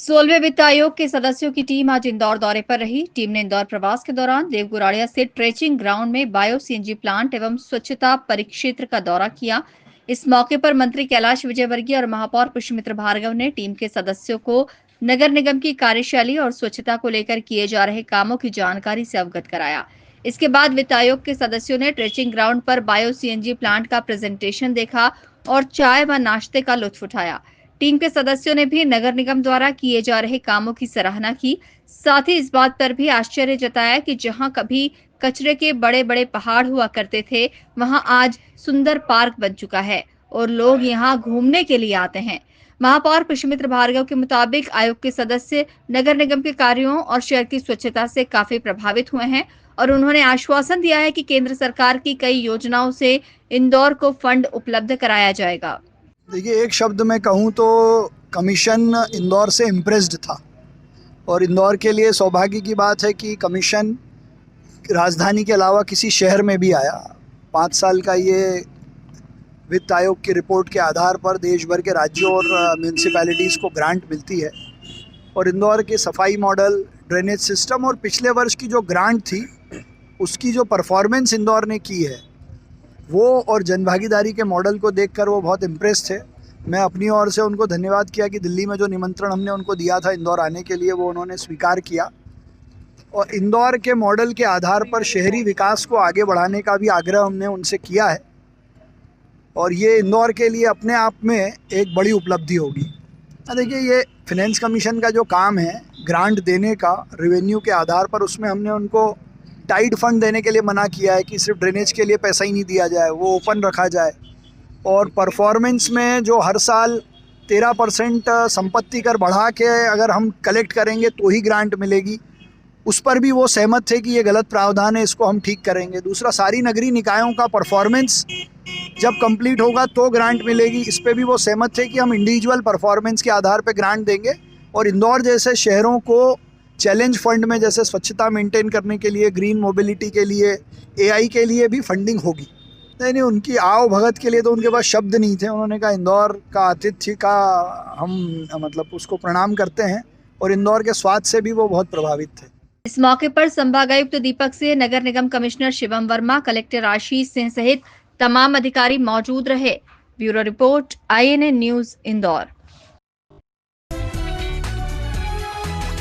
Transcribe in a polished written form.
16वें वित्त आयोग के सदस्यों की टीम आज इंदौर दौरे पर रही। टीम ने इंदौर प्रवास के दौरान देवगुराड़िया स्थित ट्रेचिंग ग्राउंड में बायो सीएनजी प्लांट एवं स्वच्छता परिक्षेत्र का दौरा किया। इस मौके पर मंत्री कैलाश विजयवर्गीय और महापौर पुष्पमित्र भार्गव ने टीम के सदस्यों को नगर निगम की कार्यशैली और स्वच्छता को लेकर किए जा रहे कामों की जानकारी से अवगत कराया। इसके बाद वित्त आयोग के सदस्यों ने ट्रेचिंग ग्राउंड पर बायो सीएनजी प्लांट का प्रेजेंटेशन देखा और चाय व नाश्ते का लुत्फ उठाया। टीम के सदस्यों ने भी नगर निगम द्वारा किए जा रहे कामों की सराहना की। साथ ही इस बात पर भी आश्चर्य जताया कि जहां कभी कचरे के बड़े बड़े पहाड़ हुआ करते थे, वहां आज सुंदर पार्क बन चुका है और लोग यहां घूमने के लिए आते हैं। महापौर पुष्पमित्र भार्गव के मुताबिक आयोग के सदस्य नगर निगम के कार्यों और शहर की स्वच्छता से काफी प्रभावित हुए हैं और उन्होंने आश्वासन दिया है कि केंद्र सरकार की कई योजनाओं से इंदौर को फंड उपलब्ध कराया जाएगा। देखिए, एक शब्द में कहूँ तो कमीशन इंदौर से इम्प्रेस्ड था और इंदौर के लिए सौभाग्य की बात है कि कमीशन राजधानी के अलावा किसी शहर में भी आया। 5 साल का ये वित्त आयोग की रिपोर्ट के आधार पर देश भर के राज्यों और म्यूनसिपैलिटीज़ को ग्रांट मिलती है और इंदौर के सफाई मॉडल, ड्रेनेज सिस्टम और पिछले वर्ष की जो ग्रांट थी उसकी जो परफॉर्मेंस इंदौर ने की है वो और जनभागीदारी के मॉडल को देखकर वो बहुत इम्प्रेस थे। मैं अपनी ओर से उनको धन्यवाद किया कि दिल्ली में जो निमंत्रण हमने उनको दिया था इंदौर आने के लिए वो उन्होंने स्वीकार किया और इंदौर के मॉडल के आधार पर शहरी विकास को आगे बढ़ाने का भी आग्रह हमने उनसे किया है और ये इंदौर के लिए अपने आप में एक बड़ी उपलब्धि होगी। देखिए, ये फिनेंस कमीशन का जो काम है ग्रांट देने का रेवेन्यू के आधार पर, उसमें हमने उनको टाइट फंड देने के लिए मना किया है कि सिर्फ ड्रेनेज के लिए पैसा ही नहीं दिया जाए, वो ओपन रखा जाए और परफॉर्मेंस में जो हर साल 13% संपत्ति कर बढ़ा के अगर हम कलेक्ट करेंगे तो ही ग्रांट मिलेगी, उस पर भी वो सहमत थे कि ये गलत प्रावधान है, इसको हम ठीक करेंगे। दूसरा, सारी नगरीय निकायों का परफॉर्मेंस जब कंप्लीट होगा तो ग्रांट मिलेगी, इस पे भी वो सहमत थे कि हम इंडिविजुअल परफॉर्मेंस के आधार पे ग्रांट देंगे और इंदौर जैसे शहरों को चैलेंज फंड में जैसे स्वच्छता मेंटेन करने के लिए, ग्रीन मोबिलिटी के लिए, एआई के लिए भी फंडिंग होगी। नहीं, उनकी आओ भगत के लिए तो उनके पास शब्द नहीं थे। उन्होंने कहा इंदौर का आतिथ्य का हम मतलब उसको प्रणाम करते हैं और इंदौर के स्वाद से भी वो बहुत प्रभावित थे। इस मौके पर संभागायुक्त दीपक सिंह, नगर निगम कमिश्नर शिवम वर्मा, कलेक्टर आशीष सिंह सहित तमाम अधिकारी मौजूद रहे। Bureau report, INA news, Indore.